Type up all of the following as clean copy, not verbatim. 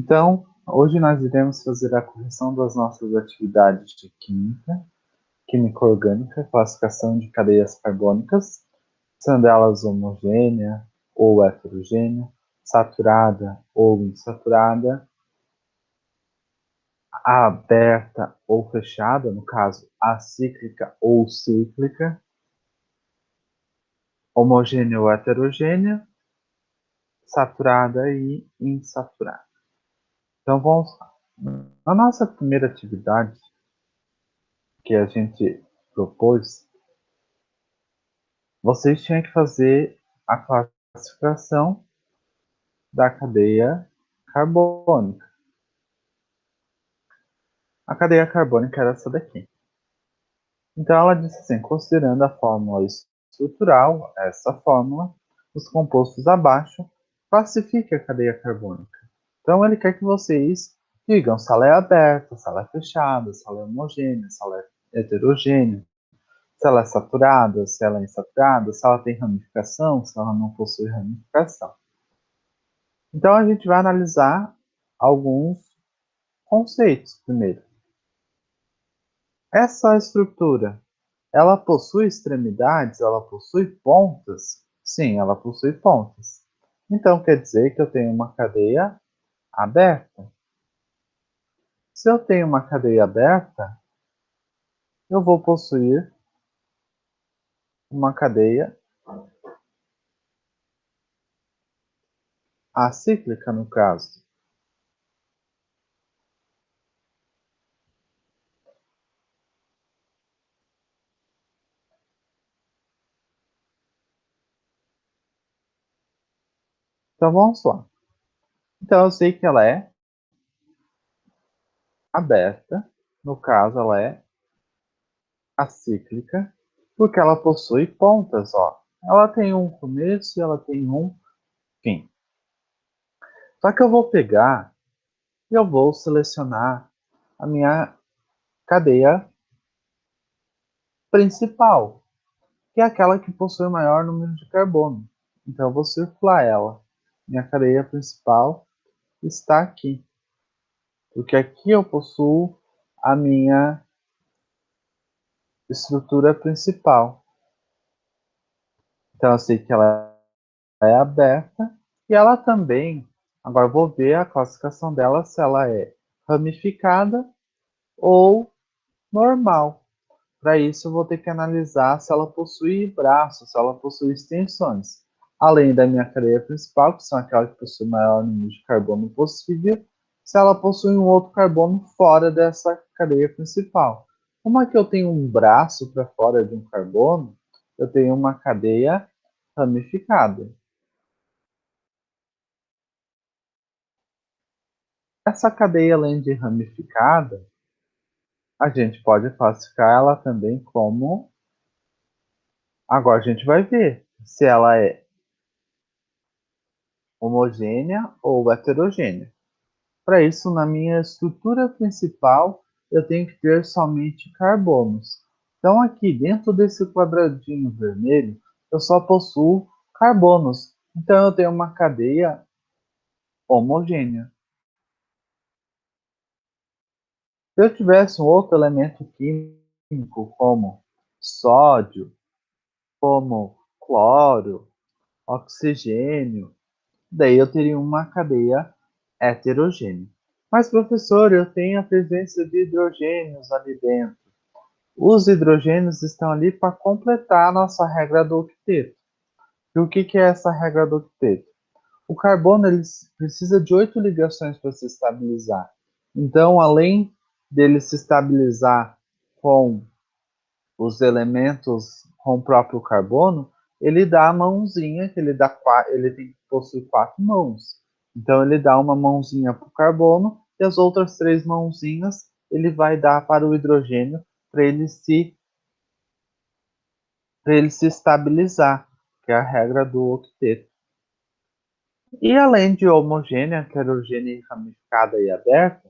Então, hoje nós iremos fazer a correção das nossas atividades de química, química orgânica, classificação de cadeias carbônicas, sendo elas homogênea ou heterogênea, saturada ou insaturada, aberta ou fechada, no caso, acíclica ou cíclica, homogênea ou heterogênea, saturada e insaturada. Então vamos lá. Na nossa primeira atividade, que a gente propôs, vocês tinham que fazer a classificação da cadeia carbônica. A cadeia carbônica era essa daqui. Então ela disse assim, considerando a fórmula estrutural, essa fórmula, os compostos abaixo, classifique a cadeia carbônica. Então ele quer que vocês digam se ela é aberta, se ela é fechada, se ela é homogênea, se ela é heterogênea, se ela é saturada, se ela é insaturada, se ela tem ramificação, se ela não possui ramificação. Então a gente vai analisar alguns conceitos primeiro. Essa estrutura, ela possui extremidades? Ela possui pontas? Sim, ela possui pontas. Então quer dizer que eu tenho uma cadeia aberta. Se eu tenho uma cadeia aberta, eu vou possuir uma cadeia acíclica, no caso. Então vamos lá. Então eu sei que ela é aberta, no caso ela é acíclica, porque ela possui pontas, ó. Ela tem um começo e ela tem um fim. Só que eu vou pegar e eu vou selecionar a minha cadeia principal, que é aquela que possui o maior número de carbono. Então eu vou circular ela. Minha cadeia principal está aqui, porque aqui eu possuo a minha estrutura principal. Então eu sei que ela é aberta e ela também, agora eu vou ver a classificação dela se ela é ramificada ou normal. Para isso eu vou ter que analisar se ela possui braços, se ela possui extensões. Além da minha cadeia principal, que são aquelas que possuem o maior número de carbono possível, se ela possui um outro carbono fora dessa cadeia principal. Como é que eu tenho um braço para fora de um carbono? Eu tenho uma cadeia ramificada. Essa cadeia, além de ramificada, a gente pode classificar ela também como. Agora a gente vai ver se ela é homogênea ou heterogênea. Para isso, na minha estrutura principal, eu tenho que ter somente carbonos. Então, aqui dentro desse quadradinho vermelho, eu só possuo carbonos. Então, eu tenho uma cadeia homogênea. Se eu tivesse um outro elemento químico, como sódio, como cloro, oxigênio, daí eu teria uma cadeia heterogênea. Mas, professor, eu tenho a presença de hidrogênios ali dentro. Os hidrogênios estão ali para completar a nossa regra do octeto. E o que é essa regra do octeto? O carbono ele precisa de 8 ligações para se estabilizar. Então, além dele se estabilizar com os elementos com o próprio carbono, ele dá a mãozinha, que ele tem que possuir 4 mãos. Então ele dá uma mãozinha para o carbono e as outras 3 mãozinhas ele vai dar para o hidrogênio para ele se estabilizar, que é a regra do octeto. E além de homogênea, heterogênea, ramificada e aberta,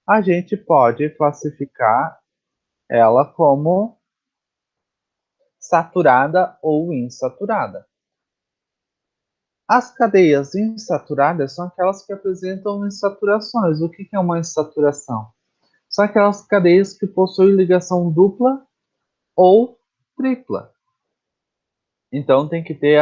a gente pode classificar ela como saturada ou insaturada. As cadeias insaturadas são aquelas que apresentam insaturações. O que é uma insaturação? São aquelas cadeias que possuem ligação dupla ou tripla. Então tem que ter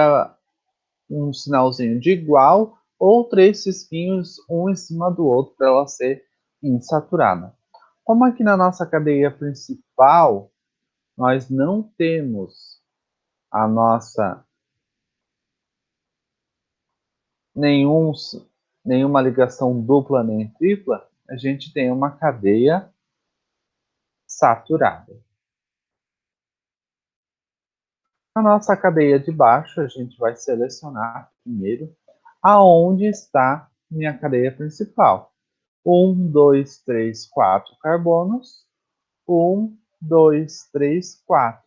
um sinalzinho de igual ou 3 cisquinhos um em cima do outro para ela ser insaturada. Como aqui na nossa cadeia principal nós não temos a nossa nenhum, nenhuma ligação dupla nem tripla, a gente tem uma cadeia saturada. Na nossa cadeia de baixo, a gente vai selecionar primeiro aonde está minha cadeia principal. 1, 2, 3, 4 carbonos. 1, 2, 3, 4.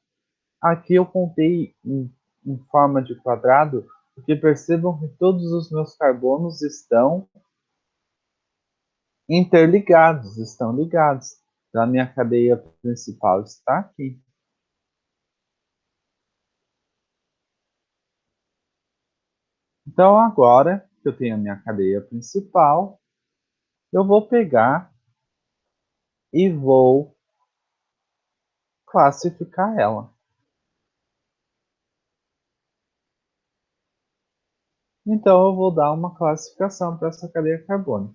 Aqui eu contei em forma de quadrado, porque percebam que todos os meus carbonos estão interligados, estão ligados. Então, a minha cadeia principal está aqui. Então, agora que eu tenho a minha cadeia principal, eu vou pegar e vou classificar ela. Então, eu vou dar uma classificação para essa cadeia carbônica.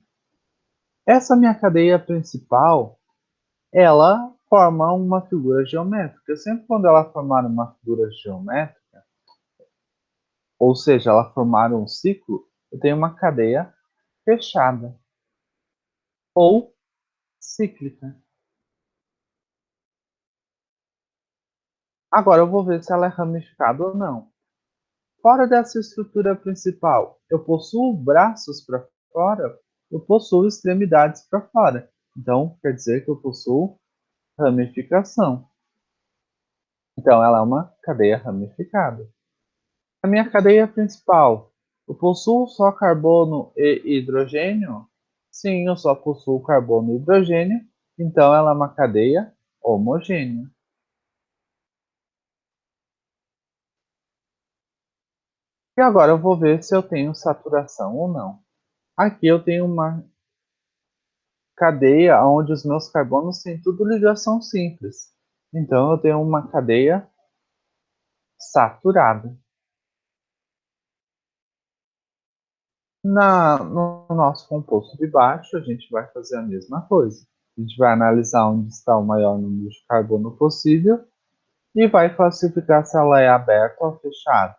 Essa minha cadeia principal, ela forma uma figura geométrica. Sempre quando ela formar uma figura geométrica, ou seja, ela formar um ciclo, eu tenho uma cadeia fechada ou cíclica. Agora eu vou ver se ela é ramificada ou não. Fora dessa estrutura principal, eu possuo braços para fora, eu possuo extremidades para fora. Então, quer dizer que eu possuo ramificação. Então, ela é uma cadeia ramificada. A minha cadeia principal, eu possuo só carbono e hidrogênio? Sim, eu só possuo carbono e hidrogênio, então ela é uma cadeia homogênea. E agora eu vou ver se eu tenho saturação ou não. Aqui eu tenho uma cadeia onde os meus carbonos têm tudo ligação simples. Então eu tenho uma cadeia saturada. No nosso composto de baixo, a gente vai fazer a mesma coisa. A gente vai analisar onde está o maior número de carbono possível e vai classificar se ela é aberta ou fechada.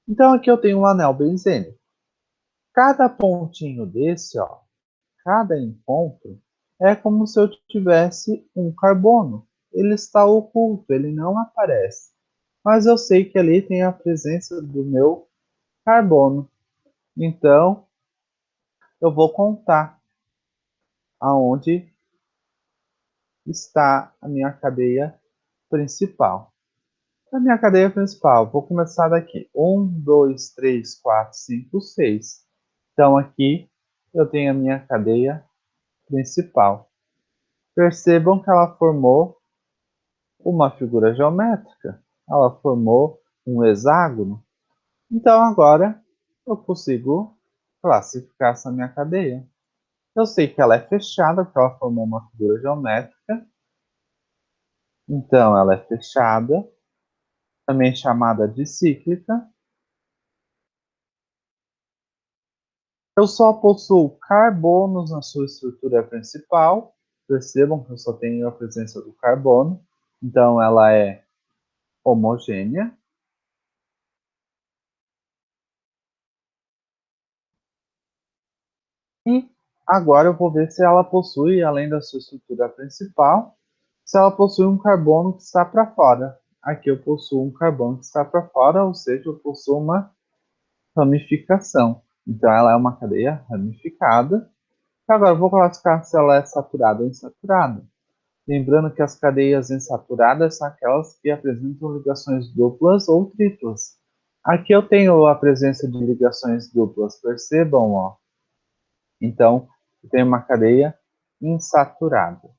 Então aqui eu tenho um anel benzênico. Cada pontinho desse, ó, cada encontro, é como se eu tivesse um carbono. Ele está oculto, ele não aparece. Mas eu sei que ali tem a presença do meu carbono. Então, eu vou contar aonde está a minha cadeia principal. A minha cadeia principal, vou começar daqui. 1, 2, 3, 4, 5, 6. Então, aqui eu tenho a minha cadeia principal. Percebam que ela formou uma figura geométrica. Ela formou um hexágono. Então, agora eu consigo classificar essa minha cadeia. Eu sei que ela é fechada, porque ela formou uma figura geométrica. Então, ela é fechada, também chamada de cíclica. Eu só possuo carbonos na sua estrutura principal. Percebam que eu só tenho a presença do carbono. Então, ela é homogênea. E agora eu vou ver se ela possui, além da sua estrutura principal, se ela possui um carbono que está para fora. Aqui eu possuo um carbono que está para fora, ou seja, eu possuo uma ramificação. Então ela é uma cadeia ramificada. Agora eu vou classificar se ela é saturada ou insaturada. Lembrando que as cadeias insaturadas são aquelas que apresentam ligações duplas ou triplas. Aqui eu tenho a presença de ligações duplas, percebam, ó. Então, eu tenho uma cadeia insaturada.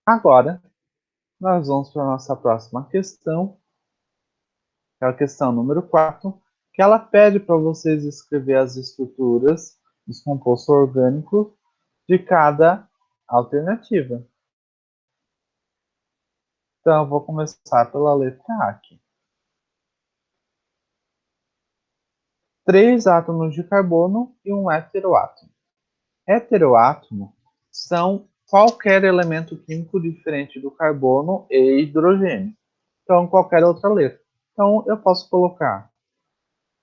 Agora, nós vamos para a nossa próxima questão, que é a questão número 4, que ela pede para vocês escrever as estruturas dos compostos orgânicos de cada alternativa. Então, eu vou começar pela letra A aqui. 3 átomos de carbono e um heteroátomo. Heteroátomo são qualquer elemento químico diferente do carbono e hidrogênio. Então, qualquer outra letra. Então, eu posso colocar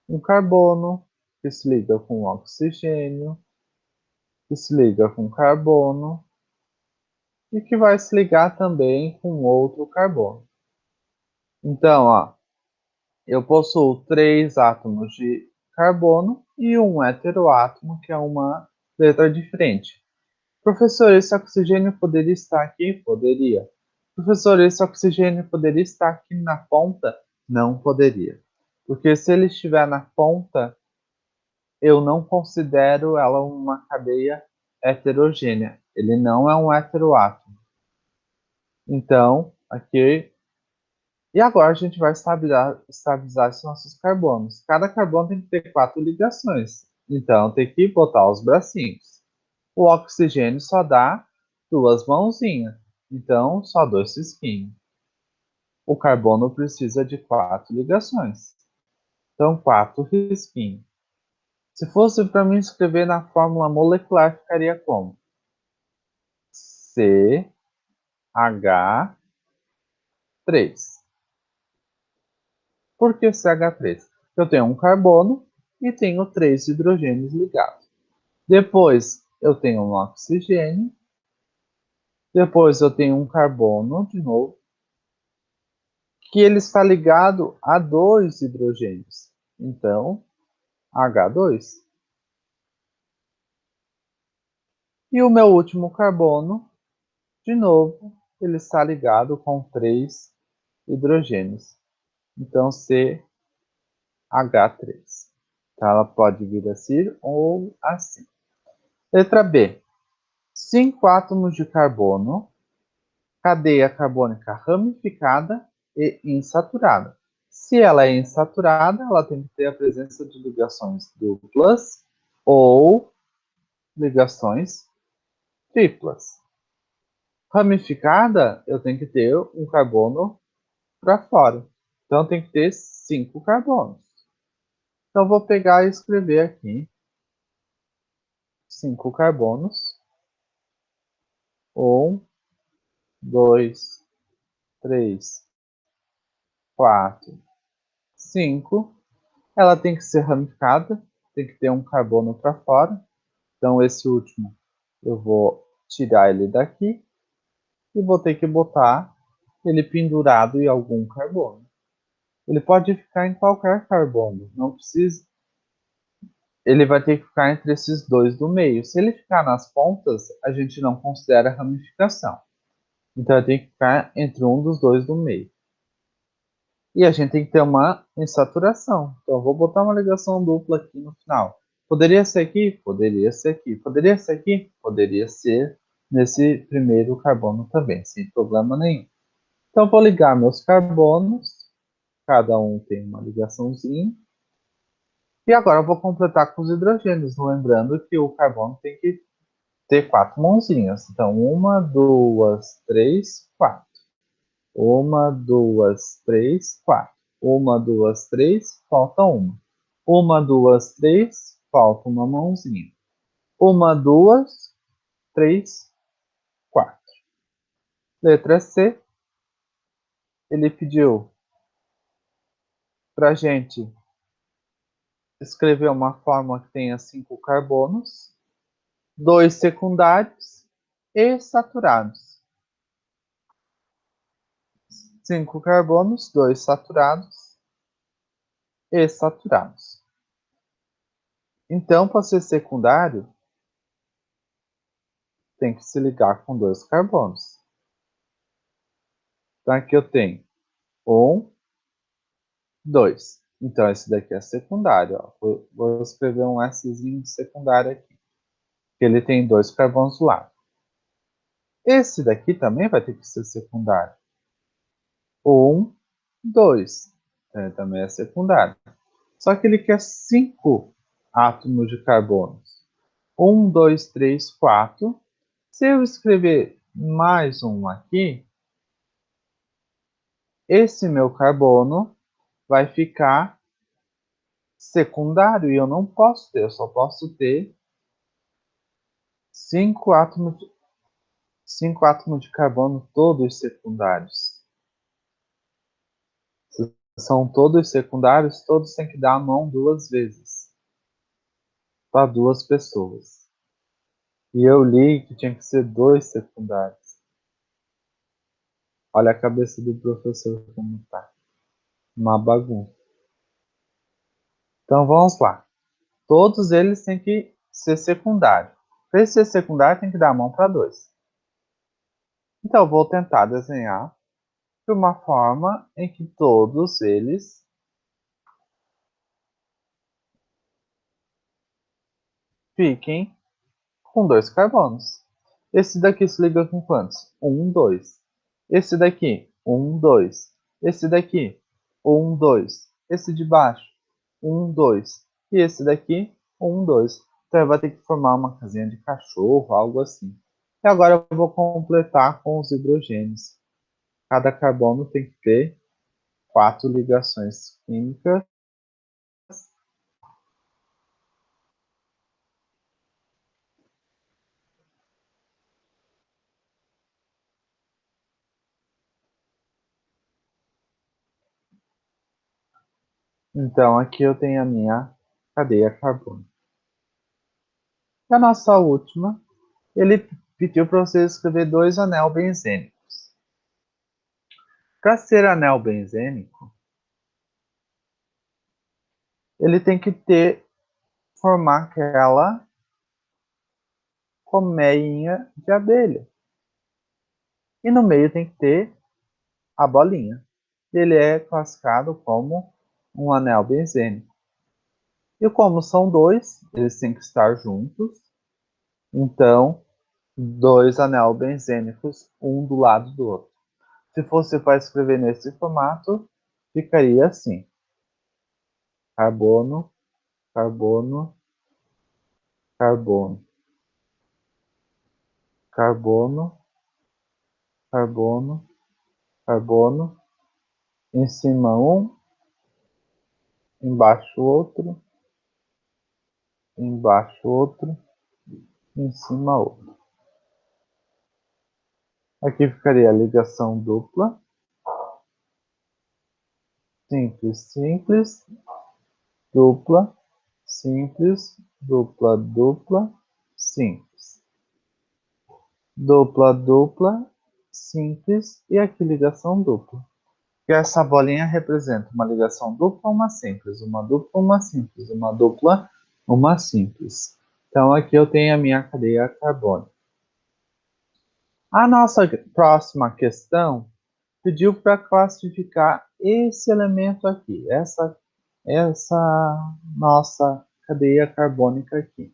um carbono que se liga com oxigênio, que se liga com carbono e que vai se ligar também com outro carbono. Então, ó, eu possuo 3 átomos de carbono e um heteroátomo, que é uma letra diferente. Professor, esse oxigênio poderia estar aqui? Poderia. Professor, esse oxigênio poderia estar aqui na ponta? Não poderia. Porque se ele estiver na ponta, eu não considero ela uma cadeia heterogênea. Ele não é um heteroátomo. Então, aqui. E agora a gente vai estabilizar esses nossos carbonos. Cada carbono tem que ter 4 ligações. Então, tem que botar os bracinhos. O oxigênio só dá 2 mãozinhas. Então, só 2 risquinhos. O carbono precisa de 4 ligações. Então, 4 risquinhos. Se fosse para mim escrever na fórmula molecular, ficaria como? CH3. Por que CH3? Eu tenho um carbono e tenho 3 hidrogênios ligados. Depois, eu tenho um oxigênio. Depois, eu tenho um carbono, de novo, que ele está ligado a 2 hidrogênios. Então, H2. E o meu último carbono, de novo, ele está ligado com 3 hidrogênios. Então, CH3. Então, ela pode vir assim ou assim. Letra B. 5 átomos de carbono, cadeia carbônica ramificada e insaturada. Se ela é insaturada, ela tem que ter a presença de ligações duplas ou ligações triplas. Ramificada, eu tenho que ter um carbono para fora. Então, tem que ter 5 carbonos. Então, eu vou pegar e escrever aqui 5 carbonos. 1, 2, 3, 4, 5. Ela tem que ser ramificada, tem que ter um carbono para fora. Então, esse último eu vou tirar ele daqui e vou ter que botar ele pendurado em algum carbono. Ele pode ficar em qualquer carbono, não precisa. Ele vai ter que ficar entre esses dois do meio. Se ele ficar nas pontas, a gente não considera ramificação. Então, ele tem que ficar entre um dos dois do meio. E a gente tem que ter uma insaturação. Então, eu vou botar uma ligação dupla aqui no final. Poderia ser aqui? Poderia ser aqui. Poderia ser aqui? Poderia ser nesse primeiro carbono também, sem problema nenhum. Então, eu vou ligar meus carbonos. Cada um tem uma ligaçãozinha. E agora eu vou completar com os hidrogênios, lembrando que o carbono tem que ter 4 mãozinhas. Então, 1, 2, 3, 4. 1, 2, 3, 4. 1, 2, 3, falta uma. 1, 2, 3, falta uma mãozinha. 1, 2, 3, 4. Letra C, ele pediu para a gente escrever uma fórmula que tenha 5 carbonos, 2 secundários e saturados. 5 carbonos, 2 saturados e saturados. Então, para ser secundário, tem que se ligar com 2 carbonos. Então, aqui eu tenho 1, 2. Então, esse daqui é secundário. Ó. Vou escrever um Szinho de secundário aqui. Que ele tem 2 carbonos do lado. Esse daqui também vai ter que ser secundário. 1, 2. Então, ele também é secundário. Só que ele quer 5 átomos de carbono. 1, 2, 3, 4. Se eu escrever mais um aqui, esse meu carbono vai ficar secundário e eu não posso ter, eu só posso ter 5 átomos, 5 átomos de carbono todos secundários. Se são todos secundários, todos têm que dar a mão 2 vezes para 2 pessoas. E eu li que tinha que ser 2 secundários. Olha a cabeça do professor como tá. Uma bagunça. Então vamos lá. Todos eles têm que ser secundários. Para ele ser secundário, tem que dar a mão para 2. Então eu vou tentar desenhar de uma forma em que todos eles fiquem com 2 carbonos. Esse daqui se liga com quantos? 1, 2. Esse daqui, 1, 2. Esse daqui, 1, 2. Esse de baixo, 1, 2. E esse daqui, 1, 2. Então vai ter que formar uma casinha de cachorro, algo assim. E agora eu vou completar com os hidrogênios. Cada carbono tem que ter 4 ligações químicas. Então aqui eu tenho a minha cadeia carbônica. E a nossa última, ele pediu para você escrever 2 anel benzênicos. Para ser anel benzênico, ele tem que formar aquela colmeinha de abelha. E no meio tem que ter a bolinha. Ele é classificado como um anel benzênico. E como são 2, eles têm que estar juntos. Então, 2 anel benzênicos, um do lado do outro. Se fosse para escrever nesse formato, ficaria assim: carbono, carbono, carbono, carbono, carbono, carbono, em cima um, embaixo outro, embaixo outro, em cima outro. Aqui ficaria a ligação dupla, simples, simples, dupla, simples, dupla, dupla, simples. Dupla, dupla, simples e aqui ligação dupla. E essa bolinha representa uma ligação dupla, uma simples, uma dupla, uma simples, uma dupla, uma simples. Então aqui eu tenho a minha cadeia carbônica. A nossa próxima questão pediu para classificar esse elemento aqui, essa nossa cadeia carbônica aqui.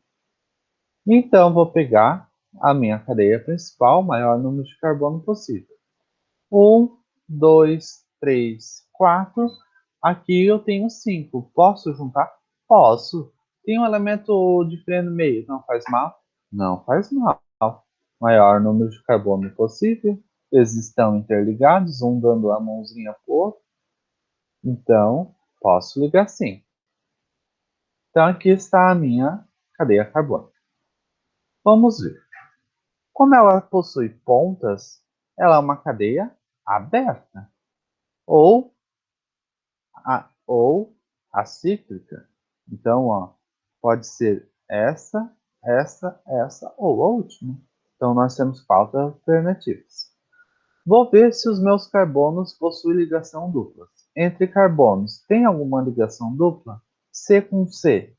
Então vou pegar a minha cadeia principal, o maior número de carbono possível. 1, 2, 3, 4. Aqui eu tenho 5. Posso juntar? Posso. Tem um elemento diferente no meio. Não faz mal? Não faz mal. Maior número de carbono possível. Eles estão interligados, um dando a mãozinha para o outro. Então, posso ligar sim. Então, aqui está a minha cadeia carbônica. Vamos ver. Como ela possui pontas, ela é uma cadeia aberta. Ou ou acíclica. Então, ó, pode ser essa ou a última. Então, nós temos 4 alternativas. Vou ver se os meus carbonos possuem ligação dupla. Entre carbonos, tem alguma ligação dupla? C com C.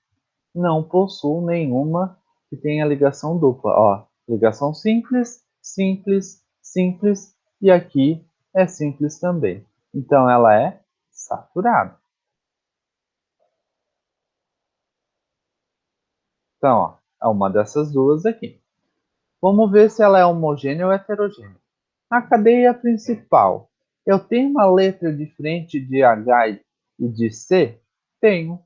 Não possuo nenhuma que tenha ligação dupla. Ó, ligação simples, simples, simples e aqui é simples também. Então, ela é saturada. Então, ó, é uma dessas duas aqui. Vamos ver se ela é homogênea ou heterogênea. Na cadeia principal, eu tenho uma letra diferente de H E de C?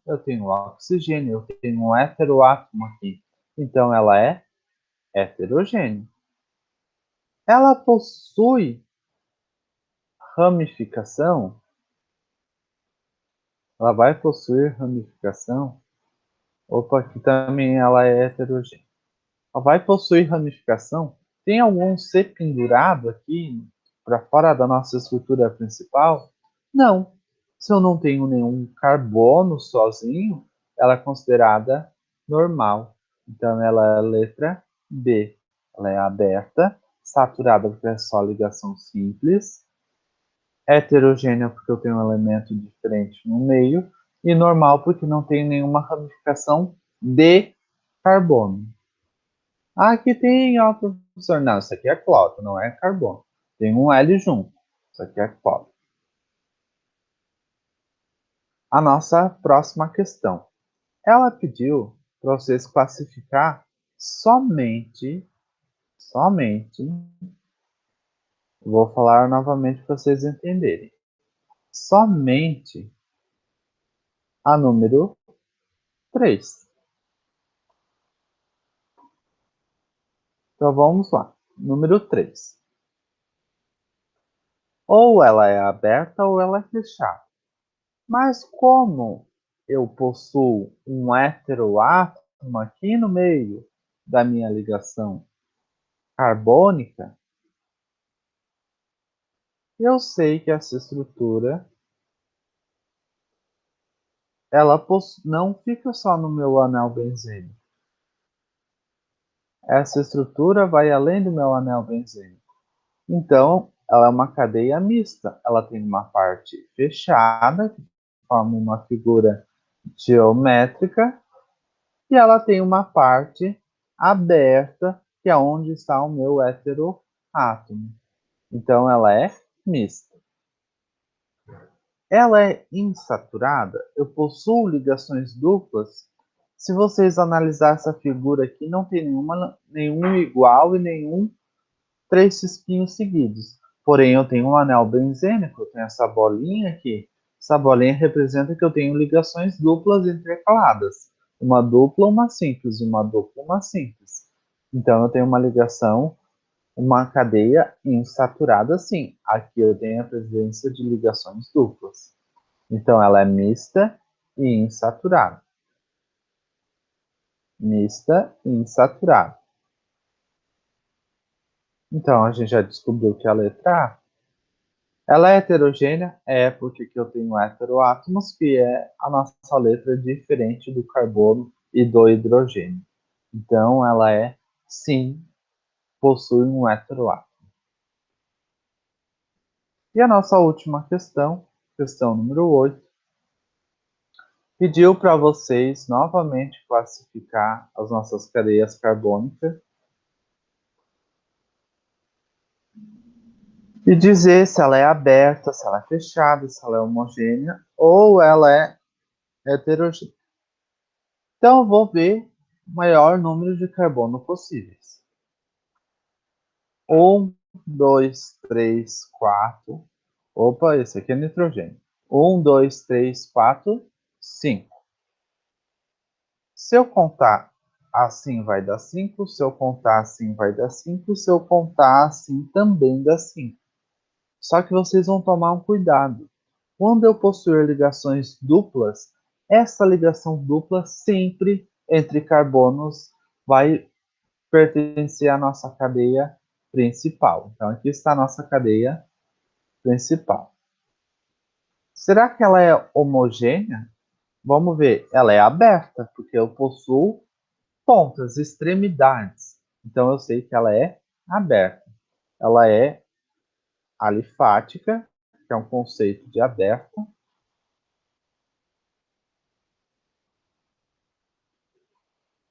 Eu tenho oxigênio, eu tenho um heteroátomo aqui. Então, ela é heterogênea. Ela possui ramificação? Ela vai possuir ramificação? Opa, aqui também ela é heterogênea. Ela vai possuir ramificação? Tem algum C pendurado aqui para fora da nossa estrutura principal? Não. Se eu não tenho nenhum carbono sozinho, ela é considerada normal. Então, ela é a letra B. Ela é aberta, saturada porque é só ligação simples, heterogênea porque eu tenho um elemento diferente no meio, e normal porque não tem nenhuma ramificação de carbono. Ah, aqui tem, ó, professor. Não, isso aqui é cloro, não é carbono. Tem um L junto. Isso aqui é cloro. A nossa próxima questão. Ela pediu para vocês classificar somente, vou falar novamente para vocês entenderem, somente a número 3. Então vamos lá. Número 3. Ou ela é aberta ou ela é fechada. Mas como eu possuo um heteroátomo aqui no meio da minha ligação carbônica, eu sei que essa estrutura ela não fica só no meu anel benzênico. Essa estrutura vai além do meu anel benzênico. Então, ela é uma cadeia mista. Ela tem uma parte fechada, que forma uma figura geométrica, e ela tem uma parte aberta, que é onde está o meu heteroátomo. Então, ela é mista. Ela é insaturada? Eu possuo ligações duplas? Se vocês analisarem essa figura aqui, não tem nenhum igual e nenhum três espinhos seguidos. Porém, eu tenho um anel benzênico, eu tenho essa bolinha aqui. Essa bolinha representa que eu tenho ligações duplas intercaladas. Uma dupla, uma simples, uma dupla, uma simples. Então, eu tenho uma ligação, uma cadeia insaturada, sim. Aqui eu tenho a presença de ligações duplas. Então, ela é mista e insaturada. Mista e insaturada. Então, a gente já descobriu que a letra A. Ela é heterogênea? É, porque eu tenho heteroátomos, que é a nossa letra diferente do carbono e do hidrogênio. Então, ela é, sim, possui um heteroátomo. E a nossa última questão número 8, pediu para vocês novamente classificar as nossas cadeias carbônicas e dizer se ela é aberta, se ela é fechada, se ela é homogênea ou ela é heterogênea. Então, eu vou ver o maior número de carbono possíveis. 1, 2, 3, 4. Opa, esse aqui é nitrogênio. 1, 2, 3, 4, 5. Se eu contar assim, vai dar 5. Se eu contar assim, vai dar 5. Se eu contar assim, também dá 5. Só que vocês vão tomar um cuidado. Quando eu possuir ligações duplas, essa ligação dupla sempre entre carbonos vai pertencer à nossa cadeia principal. Então, aqui está a nossa cadeia principal. Será que ela é homogênea? Vamos ver. Ela é aberta, porque eu possuo pontas, extremidades. Então, eu sei que ela é aberta. Ela é alifática, que é um conceito de aberta.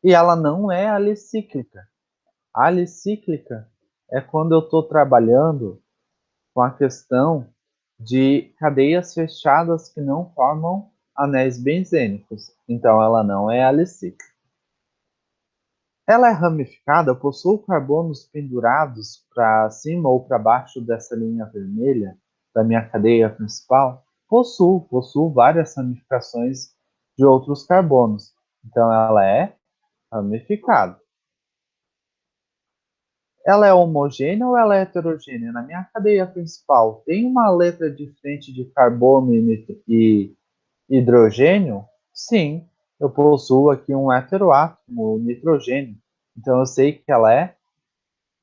E ela não é alicíclica. A alicíclica é quando eu estou trabalhando com a questão de cadeias fechadas que não formam anéis benzênicos. Então, ela não é alicíclica. Ela é ramificada, possui carbonos pendurados para cima ou para baixo dessa linha vermelha da minha cadeia principal? Possuo várias ramificações de outros carbonos. Então, ela é ramificada. Ela é homogênea ou ela é heterogênea? Na minha cadeia principal, tem uma letra diferente de carbono e hidrogênio? Sim, eu possuo aqui um heteroátomo, o nitrogênio. Então, eu sei que ela é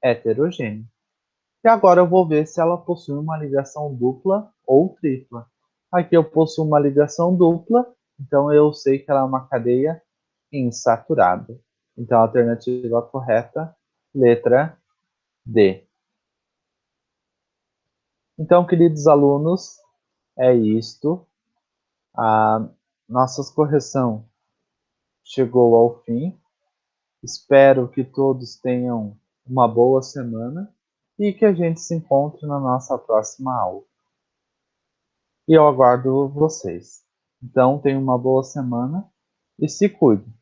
heterogênea. E agora eu vou ver se ela possui uma ligação dupla ou tripla. Aqui eu possuo uma ligação dupla, então eu sei que ela é uma cadeia insaturada. Então a alternativa correta, letra D. Então, queridos alunos, é isto. A nossa correção chegou ao fim. Espero que todos tenham uma boa semana e que a gente se encontre na nossa próxima aula. E eu aguardo vocês. Então, tenham uma boa semana e se cuidem.